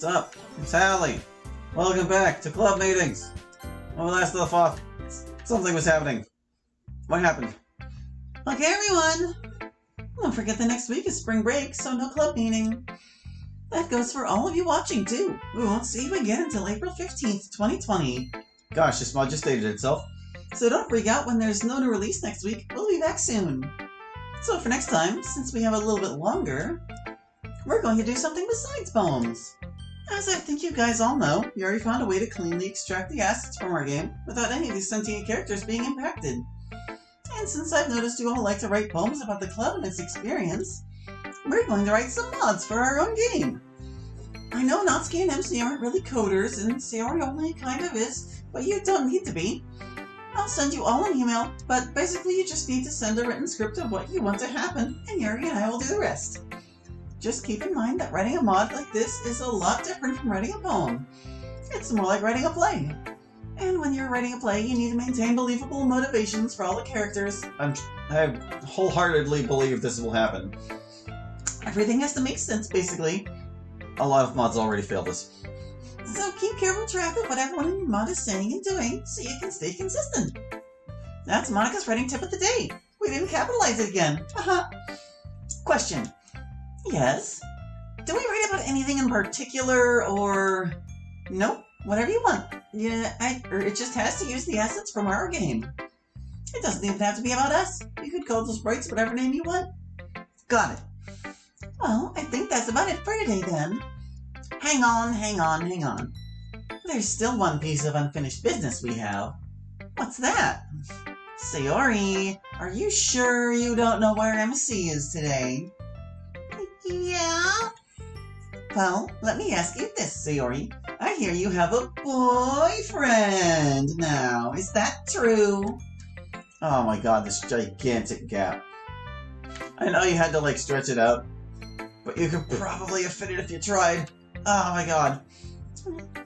What's up? It's Hallie. Welcome back to club meetings. When we last left off, something was happening. What happened? Okay, everyone. Don't forget the next week is spring break, so no club meeting. That goes for all of you watching, too. We won't see you again until April 15th, 2020. Gosh, this mod just stated itself. So don't freak out when there's no new release next week. We'll be back soon. So for next time, since we have a little bit longer, we're going to do something besides poems. As I think you guys all know, we already found a way to cleanly extract the assets from our game without any of these sentient characters being impacted. And since I've noticed you all like to write poems about the club and its experience, we're going to write some mods for our own game. I know Natsuki and MC aren't really coders, and Sayori only kind of is, but you don't need to be. I'll send you all an email, but basically you just need to send a written script of what you want to happen, and Yuri and I will do the rest. Just keep in mind that writing a mod like this is a lot different from writing a poem. It's more like writing a play. And when you're writing a play, you need to maintain believable motivations for all the characters. I wholeheartedly believe this will happen. Everything has to make sense, basically. A lot of mods already failed this. So keep careful track of what everyone in your mod is saying and doing, so you can stay consistent. That's Monica's writing tip of the day. We didn't capitalize it again. Haha. Question. Yes? Do we write about anything in particular, or... Nope, whatever you want. Yeah, it just has to use the assets from our game. It doesn't even have to be about us. You could call the sprites whatever name you want. Got it. Well, I think that's about it for today then. Hang on. There's still one piece of unfinished business we have. What's that? Sayori, are you sure you don't know where MC is today? Yeah? Well, let me ask you this, Sayori. I hear you have a boyfriend now. Is that true? Oh my god, this gigantic gap. I know you had to, stretch it out, but you could probably have fit it if you tried. Oh my god.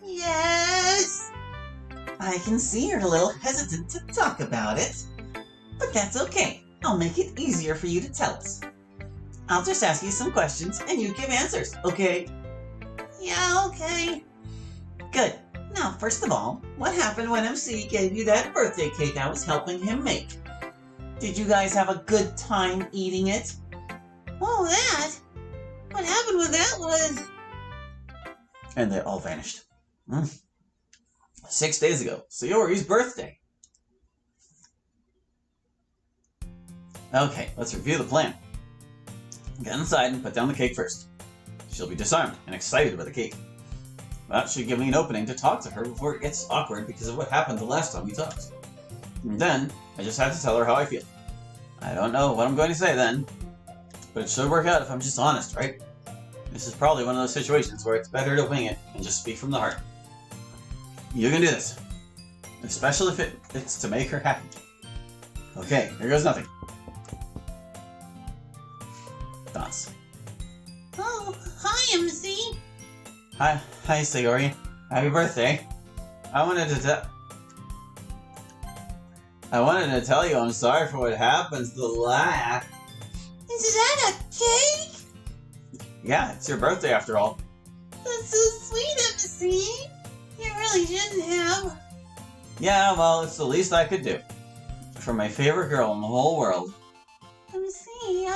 Yes! I can see you're a little hesitant to talk about it, but that's okay. I'll make it easier for you to tell us. I'll just ask you some questions and you give answers, okay? Yeah, okay. Good. Now, first of all, what happened when MC gave you that birthday cake I was helping him make? Did you guys have a good time eating it? Oh, that? What happened with that was... And they all vanished. 6 days ago, Sayori's birthday. Okay, let's review the plan. Get inside and put down the cake first. She'll be disarmed and excited by the cake. That should give me an opening to talk to her before it gets awkward because of what happened the last time we talked. And then, I just have to tell her how I feel. I don't know what I'm going to say then, but it should work out if I'm just honest, right? This is probably one of those situations where it's better to wing it and just speak from the heart. You can do this, especially if it's to make her happy. Okay, here goes nothing. Thoughts? Oh, hi, MC. Hi, Sayori. Happy birthday. I wanted to tell you I'm sorry for what happened to the last. Is that a cake? Yeah, it's your birthday after all. That's so sweet, MC. You really shouldn't have. Yeah, well, it's the least I could do. For my favorite girl in the whole world. MC,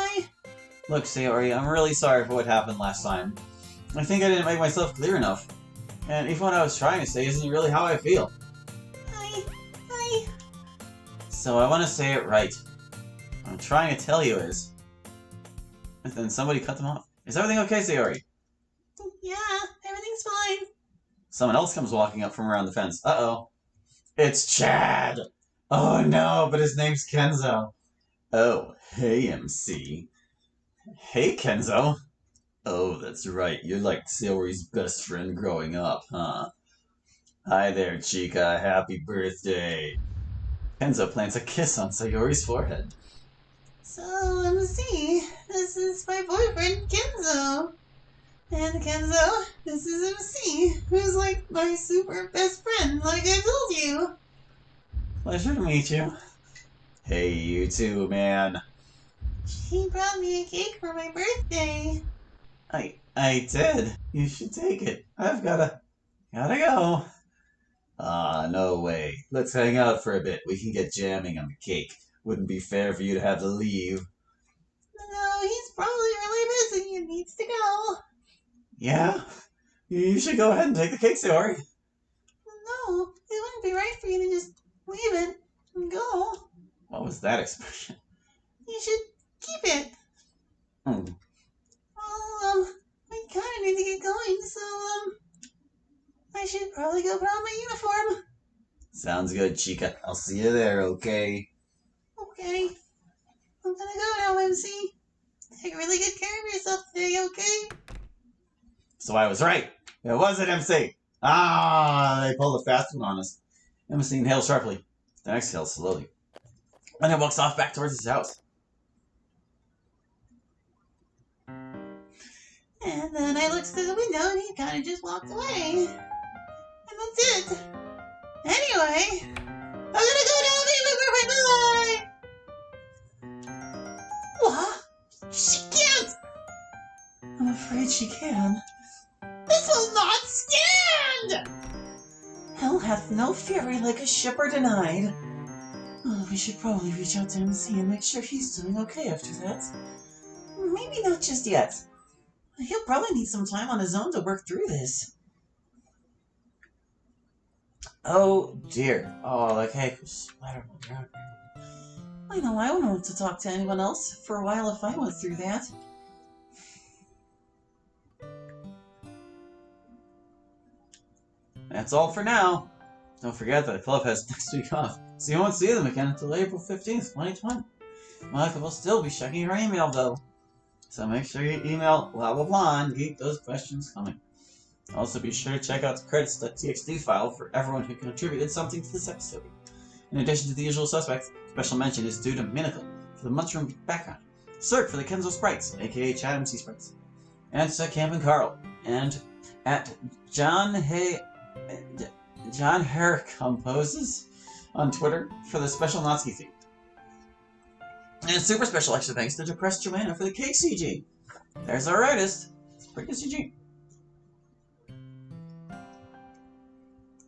Look, Sayori, I'm really sorry for what happened last time. I think I didn't make myself clear enough. And even what I was trying to say isn't really how I feel. So I want to say it right. What I'm trying to tell you is... And then somebody cut them off. Is everything okay, Sayori? Yeah, everything's fine. Someone else comes walking up from around the fence. Uh-oh. It's Chad! Oh no, but his name's Kenzo. Oh, hey, MC. Hey, Kenzo. Oh, that's right. You're like Sayori's best friend growing up, huh? Hi there, Chica. Happy birthday. Kenzo plants a kiss on Sayori's forehead. So, MC, this is my boyfriend, Kenzo. And Kenzo, this is MC, who's like my super best friend, like I told you. Pleasure to meet you. Hey, you too, man. He brought me a cake for my birthday. I I did. You should take it. Gotta go. No way. Let's hang out for a bit. We can get jamming on the cake. Wouldn't be fair for you to have to leave. No, he's probably really busy and needs to go. Yeah? You should go ahead and take the cake, Sayori. No, it wouldn't be right for you to just leave it and go. What was that expression? You should keep it. Hmm. Well, we kind of need to get going, so, I should probably go put on my uniform. Sounds good, Chica. I'll see you there, okay? Okay. I'm gonna go now, MC. Take really good care of yourself today, okay? So I was right. It wasn't MC. They pulled a fast one on us. MC inhaled sharply, then exhaled slowly. And then walks off back towards his house. And then I looked through the window and he kind of just walked away. And that's it. Anyway, I'm gonna go now and bye. What? She can't! I'm afraid she can. This will not stand! Hell hath no fury like a shipper denied. Oh, we should probably reach out to MC and make sure he's doing okay after that. Maybe not just yet. He'll probably need some time on his own to work through this. Oh dear. Oh, the cake was splattered on the ground. I know I wouldn't want to talk to anyone else for a while if I went through that. That's all for now. Don't forget that the club has next week off, so you won't see them again until April 15th, 2020. Monica will still be checking your email, though. So make sure you email blah blah blah and keep those questions coming. Also be sure to check out the credits.txt file for everyone who contributed something to this episode. In addition to the usual suspects, special mention is due to Minicle for the Munchroom background, Cirque for the Kenzo sprites, aka Chad MC sprites, and to Camp and Carl, and at John Her Composes on Twitter for the special Natsuki theme. And super special extra thanks to Depressed Joanna for the cake CG. There's our artist. It's pretty good CG.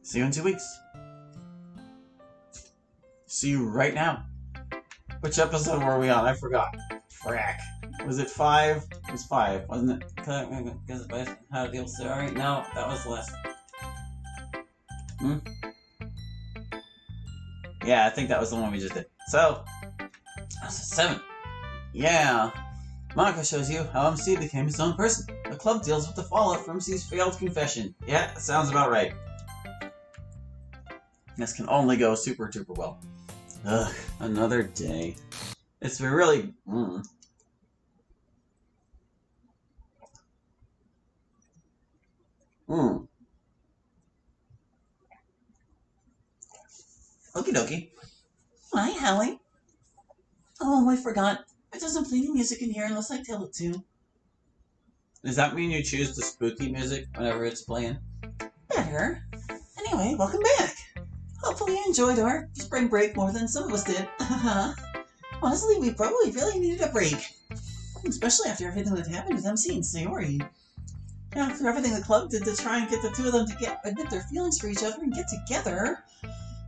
See you in 2 weeks. See you right now. Which episode were we on? I forgot. Frack. Was it 5? It was 5, wasn't it? How to deal with Sayori? No, that was the last. Yeah, I think that was the one we just did. So, that's 7. Yeah. Monica shows you how MC became his own person. The club deals with the fallout from MC's failed confession. Yeah, sounds about right. This can only go super duper well. Ugh, another day. It's been really... Okie dokie. Hi, Hallie. Oh, I forgot. It doesn't play any music in here unless I tell it to. Does that mean you choose the spooky music whenever it's playing? Better. Anyway, welcome back. Hopefully you enjoyed our spring break more than some of us did. Honestly, we probably really needed a break. Especially after everything that happened with MC and Sayori. After everything the club did to try and get the two of them to admit their feelings for each other and get together,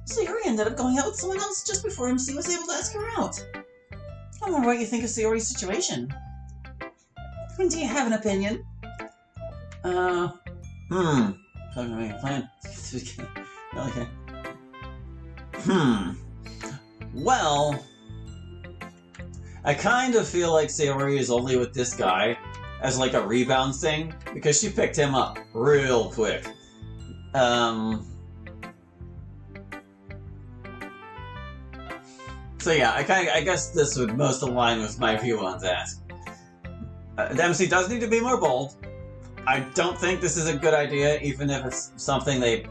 Sayori ended up going out with someone else just before MC was able to ask her out. I wonder what you think of Sayori's situation. Do you have an opinion? I'm gonna make a plan. Okay. Well, I kind of feel like Sayori is only with this guy as like a rebound thing because she picked him up real quick. So yeah, I guess this would most align with my view on that. The MC does need to be more bold. I don't think this is a good idea, even if it's something they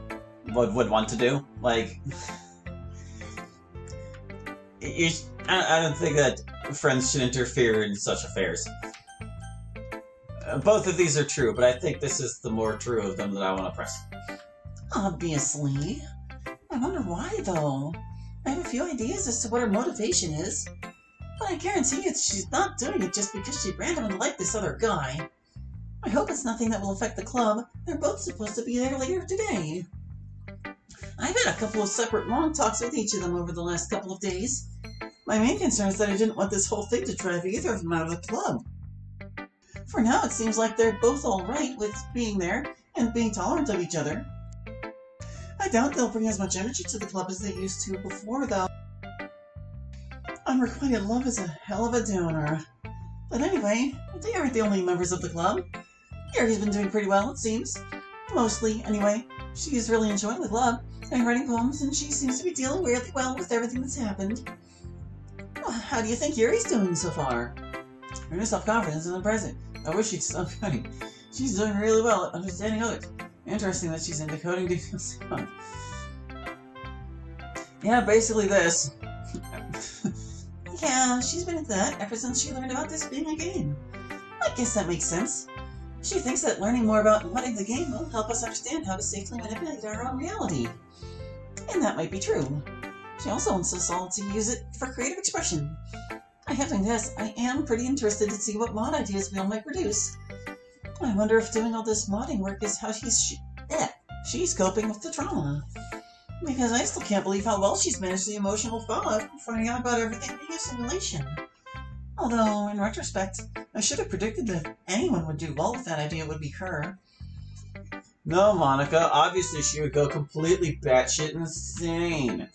would want to do. Like, I don't think that friends should interfere in such affairs. Both of these are true, but I think this is the more true of them that I want to press. Obviously. I wonder why, though. I have a few ideas as to what her motivation is, but I guarantee she's not doing it just because she randomly liked this other guy. I hope it's nothing that will affect the club. They're both supposed to be there later today. I've had a couple of separate long talks with each of them over the last couple of days. My main concern is that I didn't want this whole thing to drive either of them out of the club. For now, it seems like they're both alright with being there and being tolerant of each other. I doubt they'll bring as much energy to the club as they used to before, though. Unrequited love is a hell of a downer. But anyway, they aren't the only members of the club. Yuri's been doing pretty well, it seems. Mostly, anyway. She's really enjoying the club and writing poems, and she seems to be dealing really well with everything that's happened. Well, how do you think Yuri's doing so far? Her new self-confidence is impressive. I wish she'd stop coding. She's doing really well at understanding others. Interesting that she's into coding details. Yeah, basically this. Yeah, she's been into that ever since she learned about this being a game. I guess that makes sense. She thinks that learning more about modding the game will help us understand how to safely manipulate our own reality. And that might be true. She also wants us all to use it for creative expression. I have to confess, I am pretty interested to see what mod ideas we all might produce. I wonder if doing all this modding work is how she's coping with the trauma. Because I still can't believe how well she's managed the emotional fallout from finding out about everything being a simulation. Although, in retrospect, I should have predicted that anyone would do well with that idea would be her. No, Monica. Obviously, she would go completely batshit insane.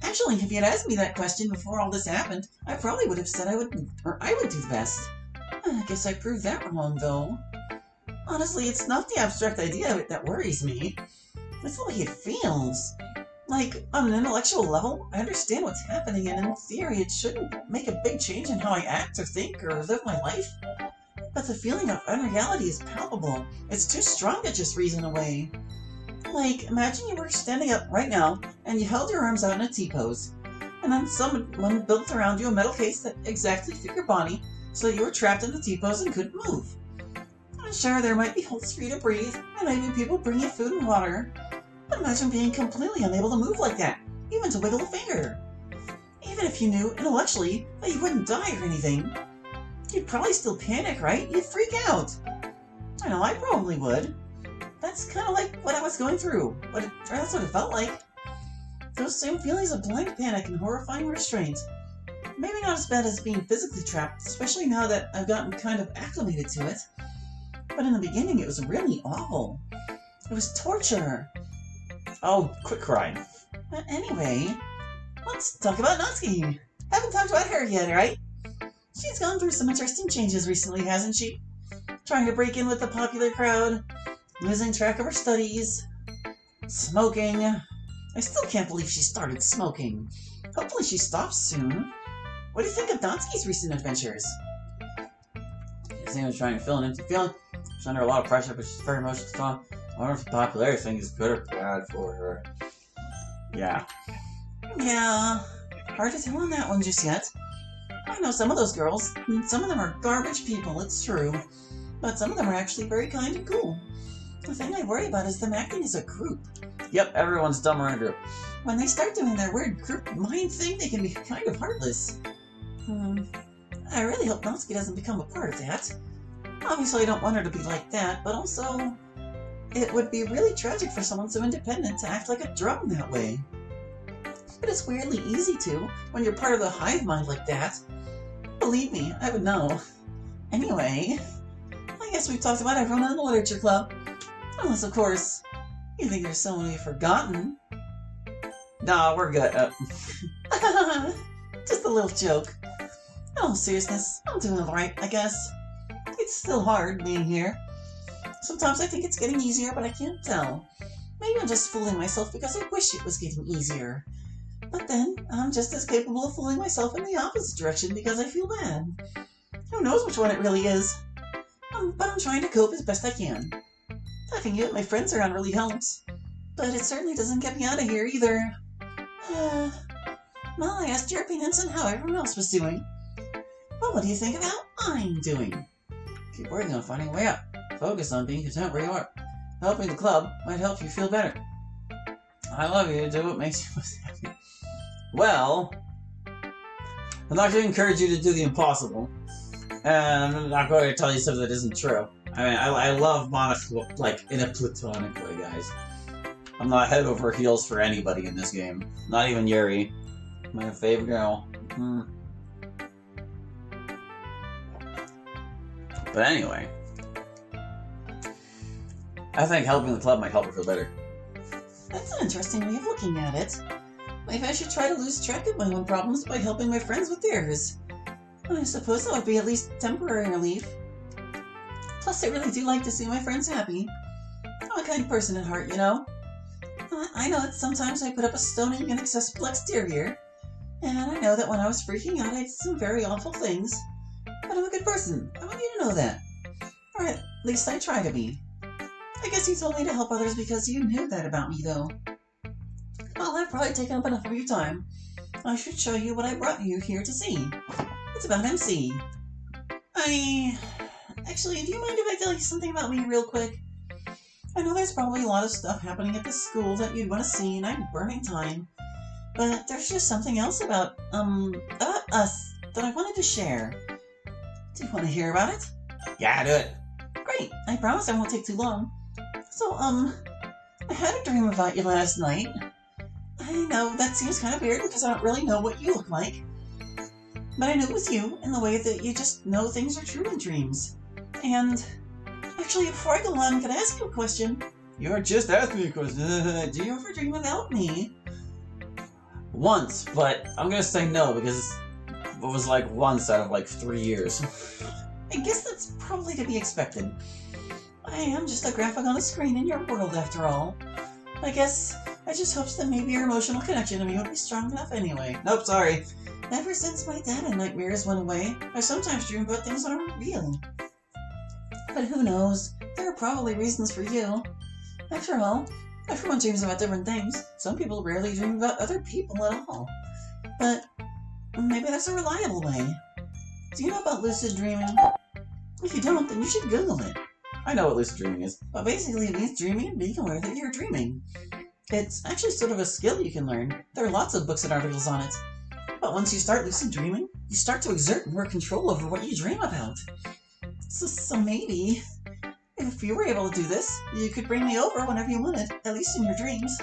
Actually, if you had asked me that question before all this happened, I probably would have said I would do the best. I guess I proved that wrong, though. Honestly, it's not the abstract idea of it that worries me. It's the way it feels. Like, on an intellectual level, I understand what's happening, and in theory it shouldn't make a big change in how I act or think or live my life. But the feeling of unreality is palpable. It's too strong to just reason away. Like, imagine you were standing up right now, and you held your arms out in a T-pose, and then someone built around you a metal case that exactly fit your body, so that you were trapped in the T-pose and couldn't move. And sure, there might be holes for you to breathe, and maybe people bring you food and water, but imagine being completely unable to move like that, even to wiggle a finger. Even if you knew, intellectually, that you wouldn't die or anything, you'd probably still panic, right? You'd freak out. I know, I probably would. That's kind of like what I was going through, but that's what it felt like. Those same feelings of blank panic and horrifying restraint. Maybe not as bad as being physically trapped, especially now that I've gotten kind of acclimated to it. But in the beginning, it was really awful. It was torture. Oh, quit crying. Anyway, let's talk about Natsuki. Haven't talked about her yet, right? She's gone through some interesting changes recently, hasn't she? Trying to break in with the popular crowd, losing track of her studies, smoking. I still can't believe she started smoking. Hopefully she stops soon. What do you think of Natsuki's recent adventures? She seems trying to fill an empty feeling. She's under a lot of pressure, but she's very emotionally strong. I wonder if the popularity thing is good or bad for her. Yeah. Yeah, hard to tell on that one just yet. I know some of those girls. Some of them are garbage people, it's true. But some of them are actually very kind and cool. The thing I worry about is them acting as a group. Yep, everyone's dumber in a group. When they start doing their weird group mind thing, they can be kind of heartless. I really hope Natsuki doesn't become a part of that. Obviously, I don't want her to be like that, but also, it would be really tragic for someone so independent to act like a drum that way. But it's weirdly easy to, when you're part of the hive mind like that. Believe me, I would know. Anyway, I guess we've talked about everyone in the literature club. Unless, of course, you think there's someone you've forgotten. Nah, we're good. Just a little joke. In all seriousness, I'm doing alright, I guess. It's still hard being here. Sometimes I think it's getting easier, but I can't tell. Maybe I'm just fooling myself because I wish it was getting easier. But then, I'm just as capable of fooling myself in the opposite direction because I feel bad. Who knows which one it really is? But I'm trying to cope as best I can. Having you and my friends around really helps. But it certainly doesn't get me out of here either. Well, I asked your opinions on how everyone else was doing. Well, what do you think of how I'm doing? Keep working on finding a way out. Focus on being content where you are. Helping the club might help you feel better. I love you. Do what makes you most happy. Well, I'm not going to encourage you to do the impossible. And I'm not going to tell you something that isn't true. I mean, I love Monica, like, in a platonic way, guys. I'm not head over heels for anybody in this game. Not even Yuri. My favorite girl. But anyway. I think helping the club might help her feel better. That's an interesting way of looking at it. Maybe I should try to lose track of my own problems by helping my friends with theirs. I suppose that would be at least temporary relief. Plus, I really do like to see my friends happy. I'm a kind person at heart, you know? I know that sometimes I put up a stony, inaccessible exterior, and I know that when I was freaking out I did some very awful things. But I'm a good person. I want you to know that. Or at least I try to be. I guess you told me to help others because you knew that about me, though. Well, I've probably taken up enough of your time. I should show you what I brought you here to see. It's about MC. Actually, do you mind if I tell you something about me real quick? I know there's probably a lot of stuff happening at this school that you'd want to see, and I'm burning time. But there's just something else about us that I wanted to share. Do you want to hear about it? Yeah, do it. Great. I promise I won't take too long. So, I had a dream about you last night. I know that seems kind of weird because I don't really know what you look like. But I knew it was you in the way that you just know things are true in dreams. And, actually, before I go on, can I ask you a question? You're just asking me a question. Do you ever dream about me? Once, but I'm gonna say no because it was like once out of like 3 years. I guess that's probably to be expected. I am just a graphic on a screen in your world, after all. I guess I just hoped that maybe your emotional connection to me would be strong enough anyway. Nope, sorry. Ever since my dad and nightmares went away, I sometimes dream about things that aren't real. But who knows? There are probably reasons for you. After all, everyone dreams about different things. Some people rarely dream about other people at all. But maybe that's a reliable way. Do you know about lucid dreaming? If you don't, then you should Google it. I know what lucid dreaming is. Well, basically it means dreaming and being aware that you're dreaming. It's actually sort of a skill you can learn. There are lots of books and articles on it. But once you start lucid dreaming, you start to exert more control over what you dream about. So maybe, if you were able to do this, you could bring me over whenever you wanted, at least in your dreams.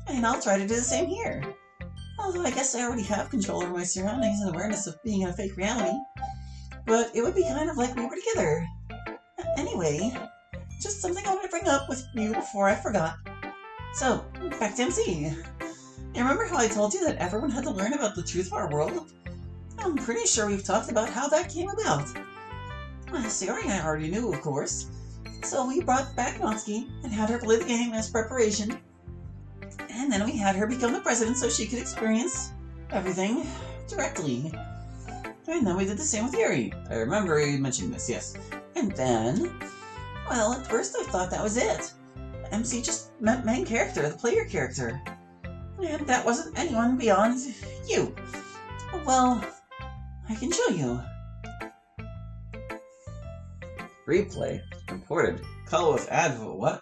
And I'll try to do the same here. Although I guess I already have control over my surroundings and awareness of being in a fake reality. But it would be kind of like we were together. Anyway, just something I wanted to bring up with you before I forgot. So, back to MC. You remember how I told you that everyone had to learn about the truth of our world? I'm pretty sure we've talked about how that came about. Sayori I already knew, of course. So we brought back Natsuki and had her play the game as preparation. And then we had her become the president so she could experience everything directly. And then we did the same with Yuri. I remember you mentioning this, yes. And then, well, at first I thought that was it. MC just meant main character, the player character. And that wasn't anyone beyond you. Well, I can show you. Replay. Reported. Call with advo. What?